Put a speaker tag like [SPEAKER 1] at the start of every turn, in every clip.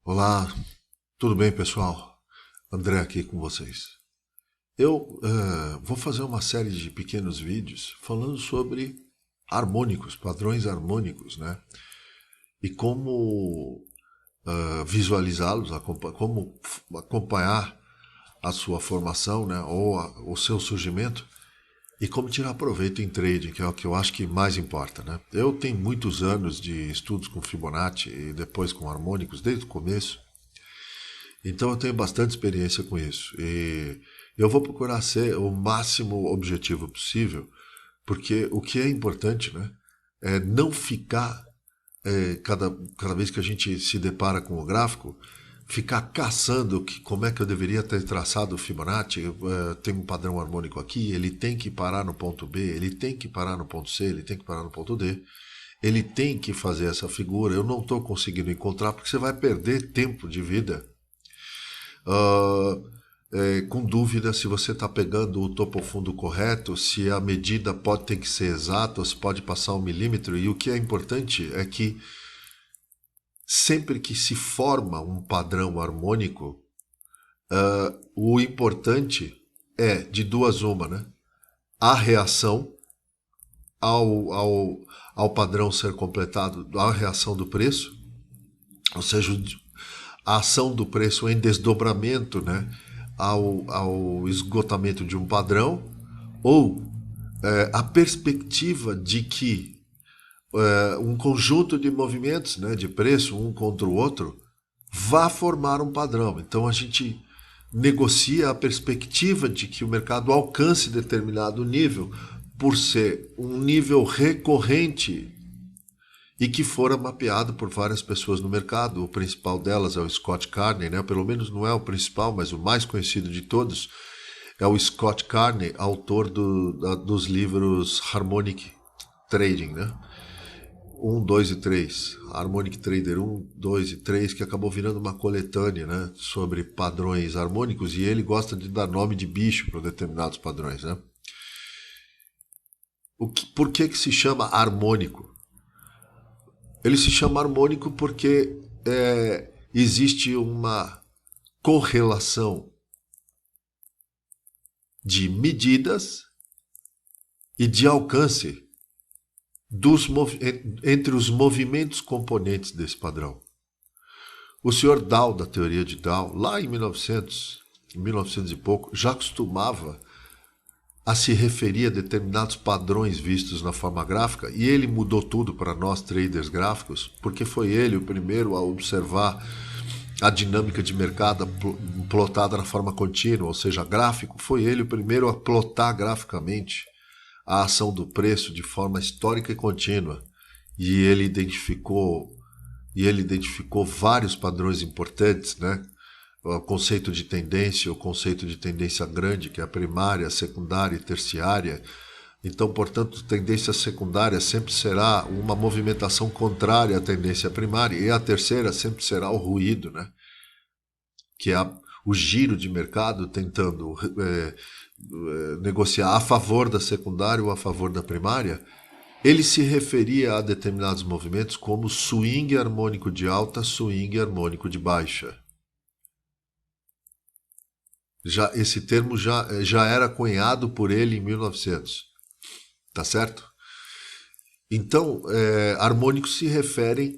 [SPEAKER 1] Olá, tudo bem, pessoal? André aqui com vocês. Eu vou fazer uma série de pequenos vídeos falando sobre harmônicos, padrões harmônicos, né? E como visualizá-los, como acompanhar a sua formação, né? Ou o seu surgimento e como tirar proveito em trading, que é o que eu acho que mais importa, né? Eu tenho muitos anos de estudos com Fibonacci e depois com harmônicos desde o começo. Então eu tenho bastante experiência com isso. E eu vou procurar ser o máximo objetivo possível, porque o que é importante, né, é não ficar, cada vez que a gente se depara com o gráfico, ficar caçando como é que eu deveria ter traçado o Fibonacci. Tem um padrão harmônico aqui, ele tem que parar no ponto B, ele tem que parar no ponto C, ele tem que parar no ponto D. Ele tem que fazer essa figura, eu não estou conseguindo encontrar, porque você vai perder tempo de vida com dúvida se você está pegando o topo fundo correto, se a medida pode ter que ser exata ou se pode passar 1 milímetro. E o que é importante é que sempre que se forma um padrão harmônico, o importante é de duas uma, né? A reação ao padrão ser completado, a reação do preço, ou seja, a ação do preço em desdobramento, né, ao esgotamento de um padrão, ou a perspectiva de que um conjunto de movimentos, né, de preço um contra o outro vá formar um padrão. Então a gente negocia a perspectiva de que o mercado alcance determinado nível por ser um nível recorrente e que fora mapeado por várias pessoas no mercado. O principal delas é o Scott Carney, né? Pelo menos não é o principal, mas o mais conhecido de todos é o Scott Carney, autor dos livros Harmonic Trading, né? 1, 2 e 3. Harmonic Trader 1, 2 e 3, que acabou virando uma coletânea, né, sobre padrões harmônicos, e ele gosta de dar nome de bicho para determinados padrões, né? Por que se chama harmônico? Ele se chama harmônico porque existe uma correlação de medidas e de alcance entre os movimentos componentes desse padrão. O senhor Dow, da teoria de Dow, lá em 1900 e pouco, já costumava a se referir a determinados padrões vistos na forma gráfica, e ele mudou tudo para nós traders gráficos, porque foi ele o primeiro a observar a dinâmica de mercado plotada na forma contínua, ou seja, gráfico. Foi ele o primeiro a plotar graficamente a ação do preço de forma histórica e contínua, e ele identificou vários padrões importantes, né? O conceito de tendência, o conceito de tendência grande, que é a primária, a secundária e terciária. Então, portanto, tendência secundária sempre será uma movimentação contrária à tendência primária, e a terceira sempre será o ruído, né? Que é o giro de mercado tentando negociar a favor da secundária ou a favor da primária. Ele se referia a determinados movimentos como swing harmônico de alta, swing harmônico de baixa. Esse termo já era cunhado por ele em 1900, tá certo? Então, harmônicos se referem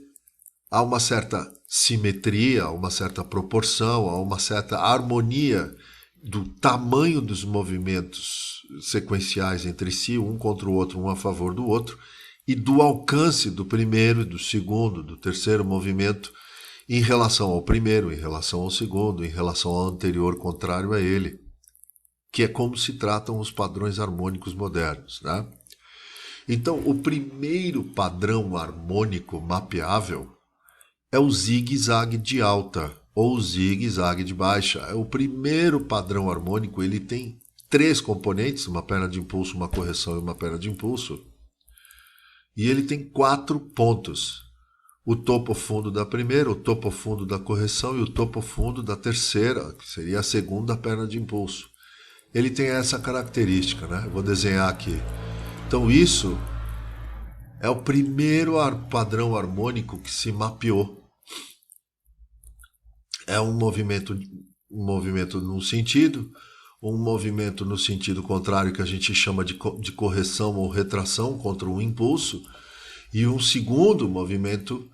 [SPEAKER 1] a uma certa simetria, a uma certa proporção, a uma certa harmonia do tamanho dos movimentos sequenciais entre si, um contra o outro, um a favor do outro, e do alcance do primeiro, do segundo, do terceiro movimento em relação ao primeiro, em relação ao segundo, em relação ao anterior contrário a ele, que é como se tratam os padrões harmônicos modernos, né? Então, o primeiro padrão harmônico mapeável é o zigue-zague de alta ou zigue-zague de baixa. É o primeiro padrão harmônico. Ele tem 3 componentes, uma perna de impulso, uma correção e uma perna de impulso. E ele tem 4 pontos. O topo fundo da primeira, o topo fundo da correção e o topo fundo da terceira, que seria a segunda perna de impulso. Ele tem essa característica, né? Eu vou desenhar aqui. Então isso é o primeiro padrão harmônico que se mapeou. É um movimento num sentido, um movimento no sentido contrário que a gente chama de correção ou retração contra um impulso, e um segundo movimento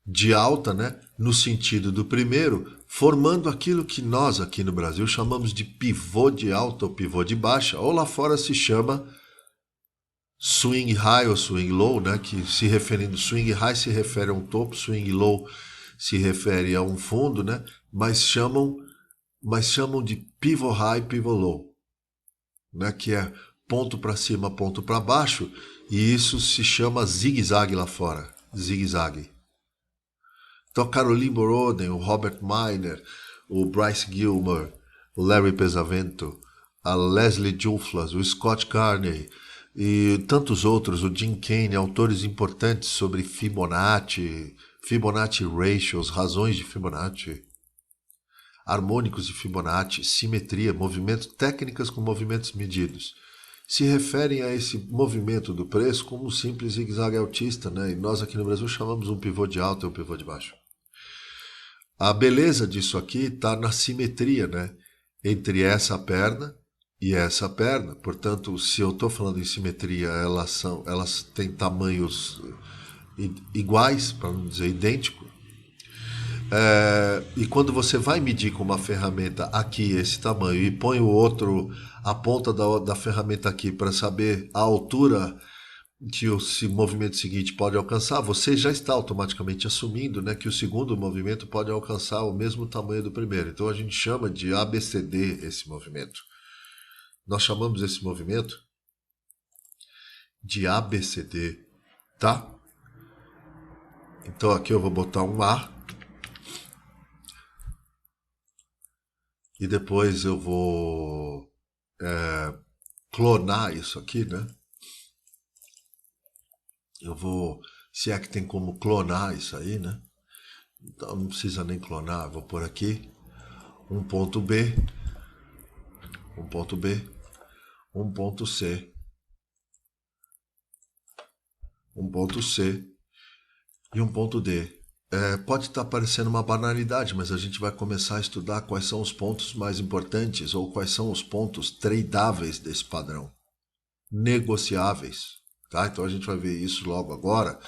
[SPEAKER 1] de alta, né, no sentido do primeiro, formando aquilo que nós aqui no Brasil chamamos de pivô de alta ou pivô de baixa, ou lá fora se chama swing high ou swing low, né, que se referindo swing high se refere a um topo, swing low se refere a um fundo, né, mas chamam de pivô high, pivô low, né, que é ponto para cima, ponto para baixo, e isso se chama zigue-zague lá fora, zigue-zague. Então, Caroline Boroden, o Robert Miner, o Bryce Gilmore, o Larry Pesavento, a Leslie Juflas, o Scott Carney e tantos outros, o Jim Kane, autores importantes sobre Fibonacci, Fibonacci Ratios, razões de Fibonacci, harmônicos de Fibonacci, simetria, movimentos, técnicas com movimentos medidos. Se referem a esse movimento do preço como um simples zigue-zague altista, né? E nós aqui no Brasil chamamos um pivô de alta e um pivô de baixo. A beleza disso aqui está na simetria, né? Entre essa perna e essa perna. Portanto, se eu estou falando em simetria, elas têm tamanhos iguais, para não dizer idêntico. E quando você vai medir com uma ferramenta aqui esse tamanho e põe a ponta da ferramenta aqui para saber a altura que o movimento seguinte pode alcançar, você já está automaticamente assumindo, né, que o segundo movimento pode alcançar o mesmo tamanho do primeiro. Então a gente chama de ABCD esse movimento. Nós chamamos esse movimento de ABCD, tá? Então aqui eu vou botar um A e depois eu vou clonar isso aqui, né? Se é que tem como clonar isso aí, né? Então não precisa nem clonar, vou pôr aqui um ponto B, um ponto B, um ponto C, um ponto C e um ponto D. Pode estar parecendo uma banalidade, mas a gente vai começar a estudar quais são os pontos mais importantes ou quais são os pontos tradeáveis desse padrão, negociáveis. Tá? Então a gente vai ver isso logo agora,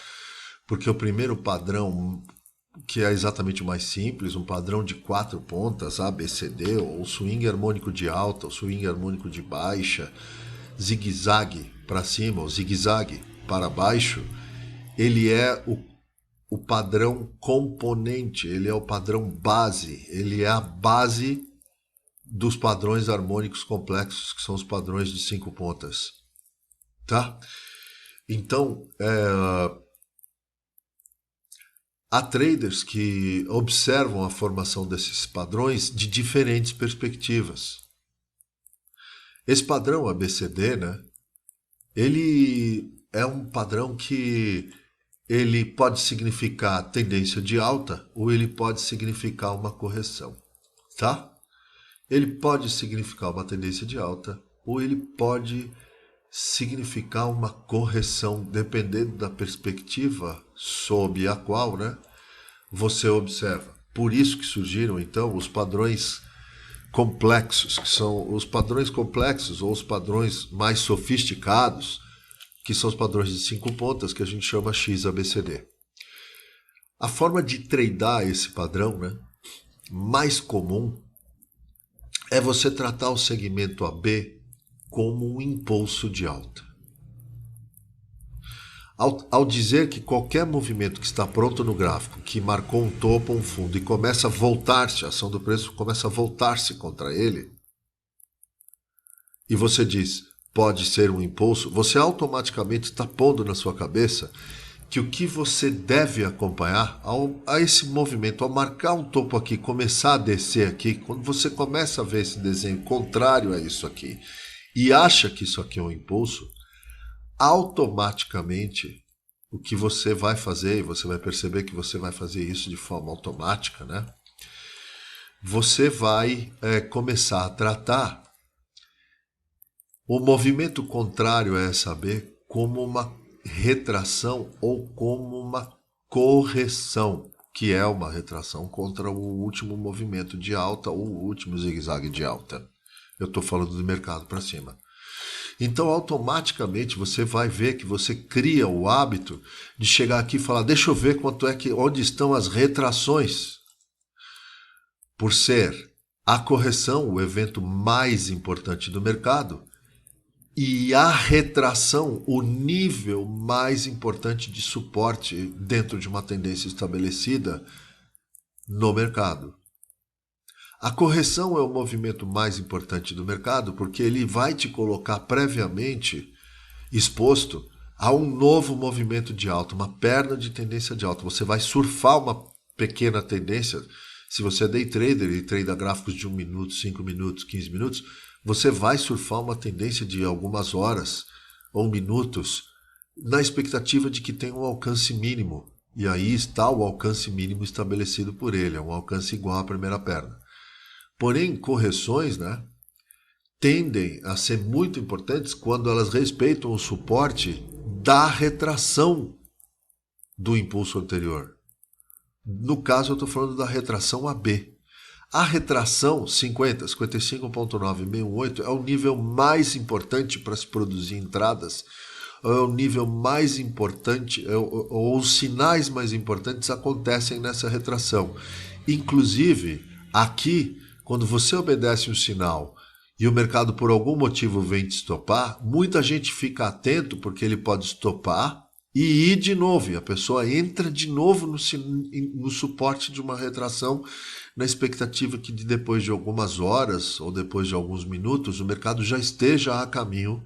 [SPEAKER 1] porque o primeiro padrão, que é exatamente o mais simples, um padrão de 4 pontas, A, B, C, D, ou swing harmônico de alta, ou swing harmônico de baixa, zigue-zague para cima, ou zigue-zague para baixo, ele é o padrão componente, ele é o padrão base, ele é a base dos padrões harmônicos complexos, que são os padrões de 5 pontas. Tá? Então, há traders que observam a formação desses padrões de diferentes perspectivas. Esse padrão ABCD, né, ele é um padrão que ele pode significar tendência de alta ou ele pode significar uma correção, tá? Ele pode significar uma tendência de alta ou ele pode significar uma correção, dependendo da perspectiva sob a qual, né, você observa. Por isso que surgiram, então, os padrões complexos, que são os padrões complexos ou os padrões mais sofisticados, que são os padrões de 5 pontas, que a gente chama XABCD. A forma de tradear esse padrão, né, mais comum é você tratar o segmento AB como um impulso de alta. Ao dizer que qualquer movimento que está pronto no gráfico, que marcou um topo ou um fundo e começa a voltar-se, a ação do preço começa a voltar-se contra ele, e você diz, pode ser um impulso, você automaticamente está pondo na sua cabeça que o que você deve acompanhar a esse movimento, ao marcar um topo aqui, começar a descer aqui, quando você começa a ver esse desenho contrário a isso aqui, e acha que isso aqui é um impulso, automaticamente o que você vai fazer, e você vai perceber que você vai fazer isso de forma automática, né? Você vai começar a tratar o movimento contrário a essa B como uma retração ou como uma correção, que é uma retração contra o último movimento de alta ou o último zigue-zague de alta. Eu estou falando do mercado para cima. Então, automaticamente, você vai ver que você cria o hábito de chegar aqui e falar, deixa eu ver onde estão as retrações. Por ser a correção o evento mais importante do mercado e a retração o nível mais importante de suporte dentro de uma tendência estabelecida no mercado. A correção é o movimento mais importante do mercado porque ele vai te colocar previamente exposto a um novo movimento de alta, uma perna de tendência de alta. Você vai surfar uma pequena tendência. Se você é day trader e trada gráficos de 1 minuto, 5 minutos, 15 minutos, você vai surfar uma tendência de algumas horas ou minutos na expectativa de que tenha um alcance mínimo. E aí está o alcance mínimo estabelecido por ele, é um alcance igual à primeira perna. Porém, correções, tendem a ser muito importantes quando elas respeitam o suporte da retração do impulso anterior. No caso, eu estou falando da retração AB. A retração 50, 55.968 é o nível mais importante para se produzir entradas, é o nível mais importante, ou os sinais mais importantes acontecem nessa retração. Inclusive, aqui, quando você obedece um sinal e o mercado por algum motivo vem te estopar, muita gente fica atento porque ele pode estopar e ir de novo. E a pessoa entra de novo no suporte de uma retração na expectativa que depois de algumas horas ou depois de alguns minutos o mercado já esteja a caminho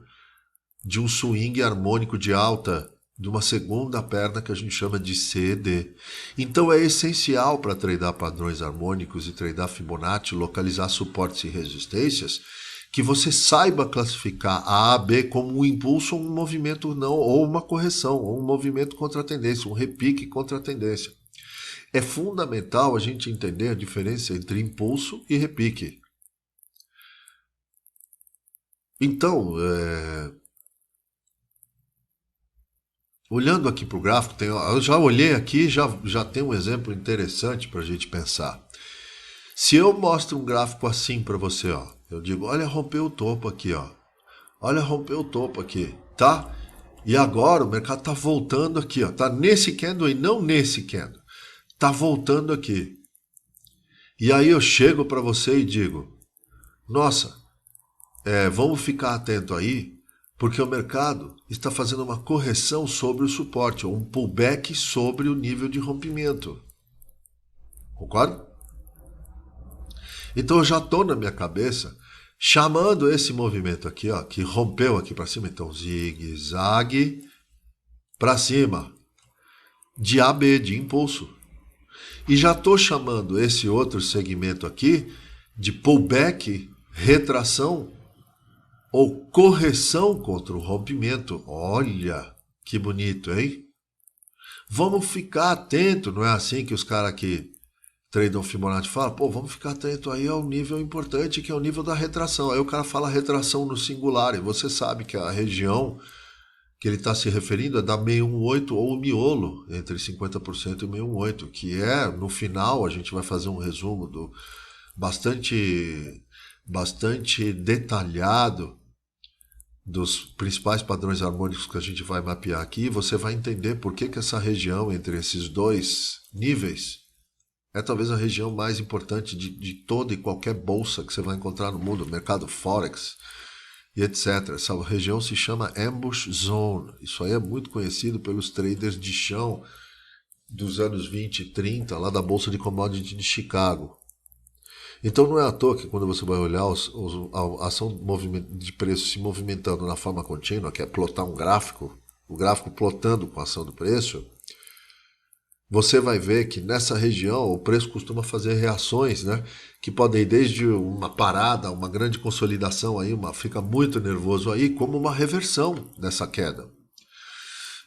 [SPEAKER 1] de um swing harmônico de alta, de uma segunda perna que a gente chama de CD. Então é essencial para tradar padrões harmônicos e tradar Fibonacci, localizar suportes e resistências, que você saiba classificar a AB como um impulso ou um movimento não, ou uma correção, ou um movimento contra a tendência, um repique contra a tendência. É fundamental a gente entender a diferença entre impulso e repique. Então, olhando aqui para o gráfico, eu já olhei aqui, já tem um exemplo interessante para a gente pensar. Se eu mostro um gráfico assim para você, eu digo, olha, rompeu o topo aqui, olha, rompeu o topo aqui, tá? E agora o mercado está voltando aqui, tá nesse candle e não nesse candle, tá voltando aqui. E aí eu chego para você e digo, nossa, vamos ficar atento aí, porque o mercado está fazendo uma correção sobre o suporte, ou um pullback sobre o nível de rompimento. Concorda? Então eu já estou na minha cabeça chamando esse movimento aqui, que rompeu aqui para cima, então zigue-zague para cima, de AB, de impulso. E já estou chamando esse outro segmento aqui de pullback, retração ou correção contra o rompimento. Olha que bonito, hein? Vamos ficar atento, não é assim que os caras que tradam Fibonacci falam? Vamos ficar atento aí ao nível importante, que é o nível da retração. Aí o cara fala retração no singular, e você sabe que a região que ele está se referindo é da 618 ou o miolo, entre 50% e 618, que no final, a gente vai fazer um resumo bastante detalhado dos principais padrões harmônicos que a gente vai mapear aqui. Você vai entender por que essa região entre esses dois níveis é talvez a região mais importante de toda e qualquer bolsa que você vai encontrar no mundo, mercado Forex e etc. Essa região se chama Ambush Zone. Isso aí é muito conhecido pelos traders de chão dos anos 20 e 30, lá da Bolsa de Commodity de Chicago. Então não é à toa que quando você vai olhar a ação de preço se movimentando na forma contínua, que é plotar um gráfico, o gráfico plotando com a ação do preço, você vai ver que nessa região o preço costuma fazer reações, que podem ir desde uma parada, uma grande consolidação, aí, fica muito nervoso aí, como uma reversão dessa queda.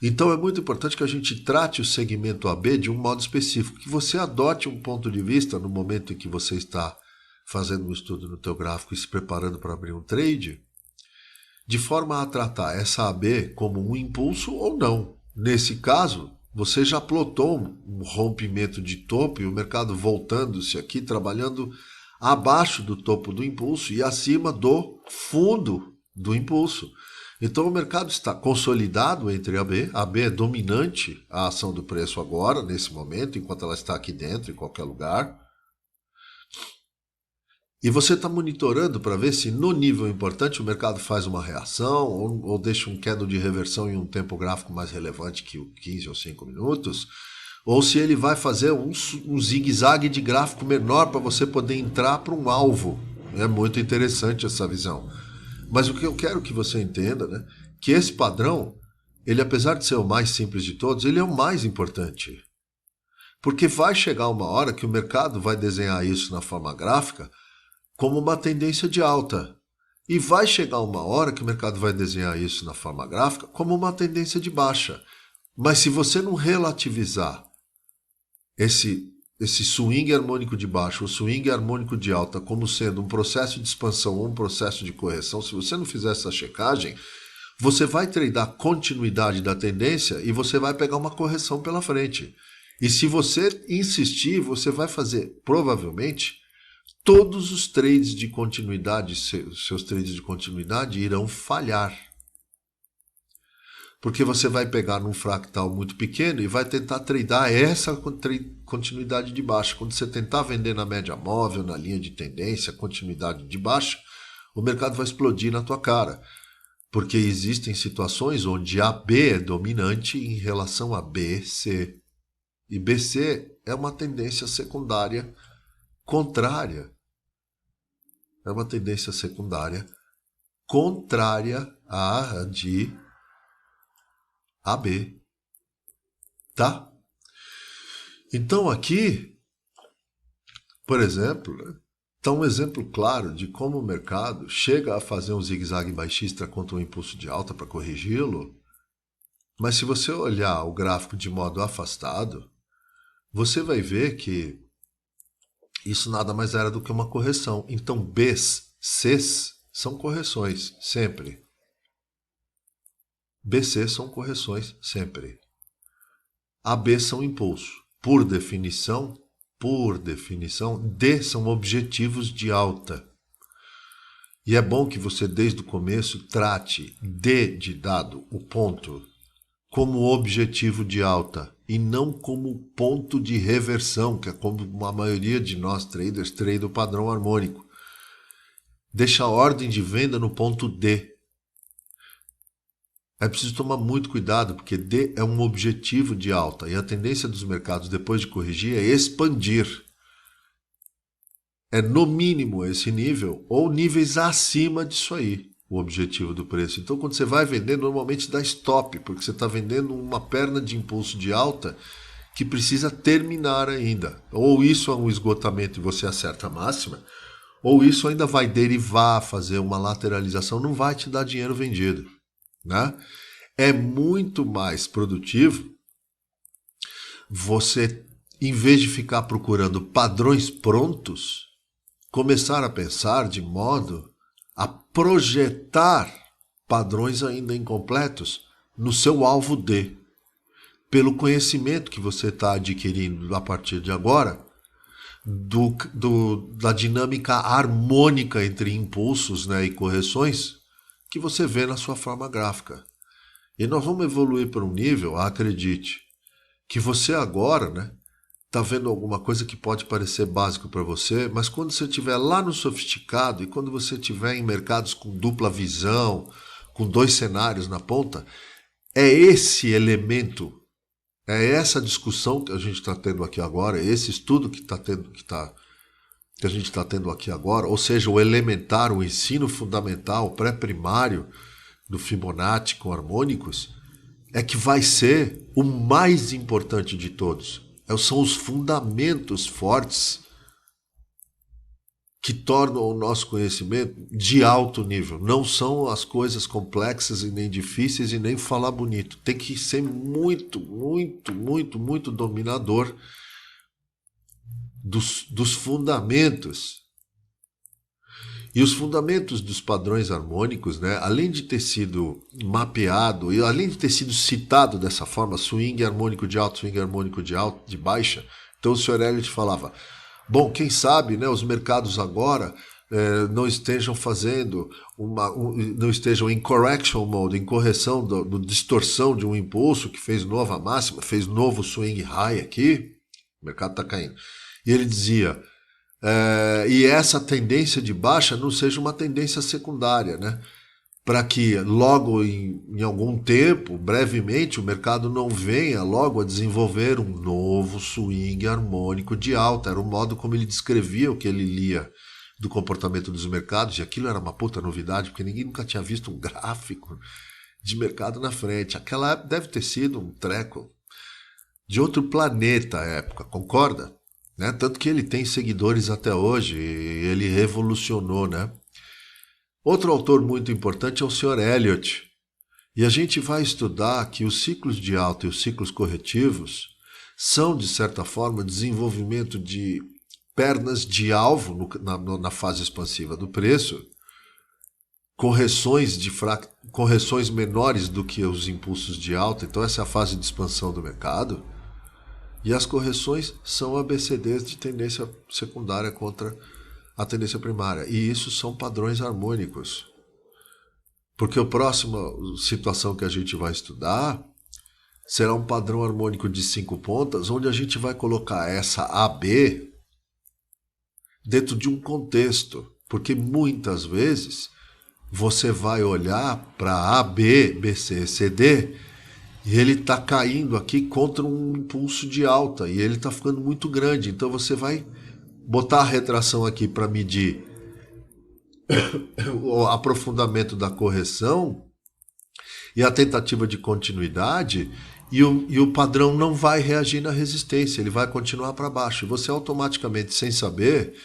[SPEAKER 1] Então é muito importante que a gente trate o segmento AB de um modo específico, que você adote um ponto de vista no momento em que você está fazendo um estudo no teu gráfico e se preparando para abrir um trade, de forma a tratar essa AB como um impulso ou não. Nesse caso, Você já plotou um rompimento de topo e o mercado voltando-se aqui, trabalhando abaixo do topo do impulso e acima do fundo do impulso. Então o mercado está consolidado entre a B é dominante a ação do preço agora, nesse momento, enquanto ela está aqui dentro, em qualquer lugar. E você está monitorando para ver se no nível importante o mercado faz uma reação ou deixa um candle de reversão em um tempo gráfico mais relevante que o 15 ou 5 minutos, ou se ele vai fazer um zigue-zague de gráfico menor para você poder entrar para um alvo. É muito interessante essa visão. Mas o que eu quero que você entenda, né, que esse padrão, ele apesar de ser o mais simples de todos, ele é o mais importante. Porque vai chegar uma hora que o mercado vai desenhar isso na forma gráfica como uma tendência de alta. E vai chegar uma hora que o mercado vai desenhar isso na forma gráfica como uma tendência de baixa. Mas se você não relativizar esse swing harmônico de baixa, o swing harmônico de alta, como sendo um processo de expansão ou um processo de correção, se você não fizer essa checagem, você vai tradar a continuidade da tendência e você vai pegar uma correção pela frente. E se você insistir, você vai fazer, provavelmente, todos os trades de continuidade, seus trades de continuidade irão falhar. Porque você vai pegar num fractal muito pequeno e vai tentar tradar essa continuidade de baixa. Quando você tentar vender na média móvel, na linha de tendência, continuidade de baixa, o mercado vai explodir na tua cara. Porque existem situações onde a B é dominante em relação a BC. E BC é uma tendência secundária contrária. É uma tendência secundária contrária à de AB. Tá? Então aqui, por exemplo, está um exemplo claro de como o mercado chega a fazer um zigue-zague baixista contra um impulso de alta para corrigi-lo, mas se você olhar o gráfico de modo afastado, você vai ver que isso nada mais era do que uma correção. Então Bs, Cs são correções, sempre. BC são correções, sempre. AB são impulso. Por definição, D são objetivos de alta. E é bom que você, desde o começo, trate D de dado, o ponto, como objetivo de alta e não como ponto de reversão, que é como a maioria de nós traders trade o padrão harmônico. Deixa a ordem de venda no ponto D. É preciso tomar muito cuidado, porque D é um objetivo de alta e a tendência dos mercados depois de corrigir é expandir. É no mínimo esse nível ou níveis acima disso aí, o objetivo do preço. Então quando você vai vender, normalmente dá stop, porque você está vendendo uma perna de impulso de alta que precisa terminar ainda. Ou isso é um esgotamento e você acerta a máxima, ou isso ainda vai derivar, fazer uma lateralização, não vai te dar dinheiro vendido. Né? É muito mais produtivo você, em vez de ficar procurando padrões prontos, começar a pensar de modo a projetar padrões ainda incompletos no seu alvo D. Pelo conhecimento que você está adquirindo a partir de agora, da dinâmica harmônica entre impulsos, né, e correções, que você vê na sua forma gráfica. E nós vamos evoluir para um nível, acredite, que você agora, né, está vendo alguma coisa que pode parecer básico para você, mas quando você estiver lá no sofisticado e quando você estiver em mercados com dupla visão, com dois cenários na ponta, é esse elemento, é essa discussão que a gente está tendo aqui agora, é esse estudo que a gente está tendo aqui agora, ou seja, o elementar, o ensino fundamental, pré-primário do Fibonacci com harmônicos, é que vai ser o mais importante de todos. São os fundamentos fortes que tornam o nosso conhecimento de alto nível. Não são as coisas complexas e nem difíceis e nem falar bonito. Tem que ser muito, muito, muito, muito dominador dos fundamentos. E os fundamentos dos padrões harmônicos, né, além de ter sido mapeado e além de ter sido citado dessa forma, swing harmônico de alto, swing harmônico de baixa, então o Sr. Elliot falava, bom, quem sabe, né, os mercados agora não estejam fazendo não estejam em correction mode, em correção do distorção de um impulso que fez nova máxima, fez novo swing high aqui, o mercado está caindo. E ele dizia, e essa tendência de baixa não seja uma tendência secundária, né? Para que logo em algum tempo, brevemente, o mercado não venha logo a desenvolver um novo swing harmônico de alta. Era o modo como ele descrevia o que ele lia do comportamento dos mercados, e aquilo era uma puta novidade, porque ninguém nunca tinha visto um gráfico de mercado na frente. Aquela deve ter sido um treco de outro planeta à época, concorda? Né? Tanto que ele tem seguidores até hoje, e ele revolucionou, né? Outro autor muito importante é o Sr. Elliot. E a gente vai estudar que os ciclos de alta e os ciclos corretivos são, de certa forma, desenvolvimento de pernas de alvo na fase expansiva do preço, correções menores do que os impulsos de alta, então essa é a fase de expansão do mercado, e as correções são ABCDs de tendência secundária contra a tendência primária, e isso são padrões harmônicos. Porque a próxima situação que a gente vai estudar será um padrão harmônico de 5 pontas, onde a gente vai colocar essa AB dentro de um contexto, porque muitas vezes você vai olhar para AB, BC, CD e ele está caindo aqui contra um impulso de alta e ele está ficando muito grande. Então você vai botar a retração aqui para medir o aprofundamento da correção e a tentativa de continuidade, e o padrão não vai reagir na resistência, ele vai continuar para baixo. E você automaticamente, sem saber,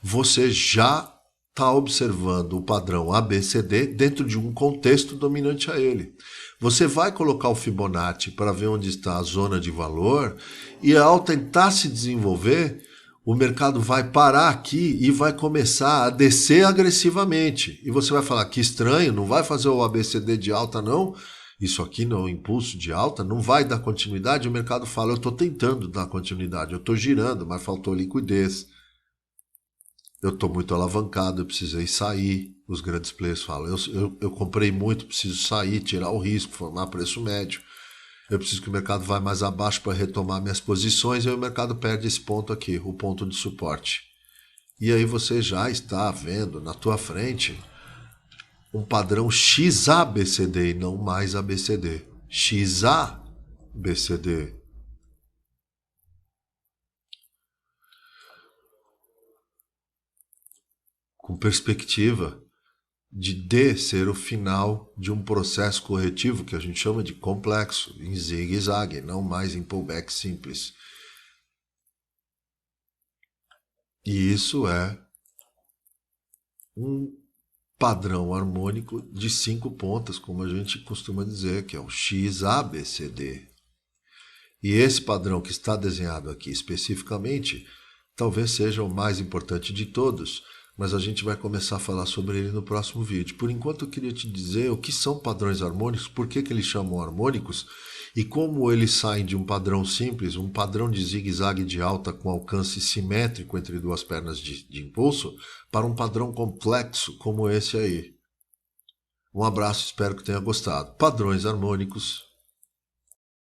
[SPEAKER 1] você já está observando o padrão ABCD dentro de um contexto dominante a ele. Você vai colocar o Fibonacci para ver onde está a zona de valor, e ao tentar se desenvolver, o mercado vai parar aqui e vai começar a descer agressivamente. E você vai falar, que estranho, não vai fazer o ABCD de alta não? Isso aqui não é um impulso de alta, não vai dar continuidade? O mercado fala, eu estou tentando dar continuidade, eu estou girando, mas faltou liquidez. Eu estou muito alavancado, eu precisei sair. Os grandes players falam, eu comprei muito, preciso sair, tirar o risco, formar preço médio. Eu preciso que o mercado vá mais abaixo para retomar minhas posições, e aí o mercado perde esse ponto aqui, o ponto de suporte. E aí você já está vendo na tua frente um padrão XABCD e não mais ABCD. XABCD. Com perspectiva de D ser o final de um processo corretivo que a gente chama de complexo, em zigue-zague, não mais em pullback simples. E isso é um padrão harmônico de 5 pontas, como a gente costuma dizer, que é o XABCD. E esse padrão que está desenhado aqui especificamente, talvez seja o mais importante de todos, mas a gente vai começar a falar sobre ele no próximo vídeo. Por enquanto eu queria te dizer o que são padrões harmônicos, por que eles chamam harmônicos e como eles saem de um padrão simples, um padrão de zigue-zague de alta com alcance simétrico entre duas pernas de impulso, para um padrão complexo como esse aí. Um abraço, espero que tenha gostado. Padrões harmônicos.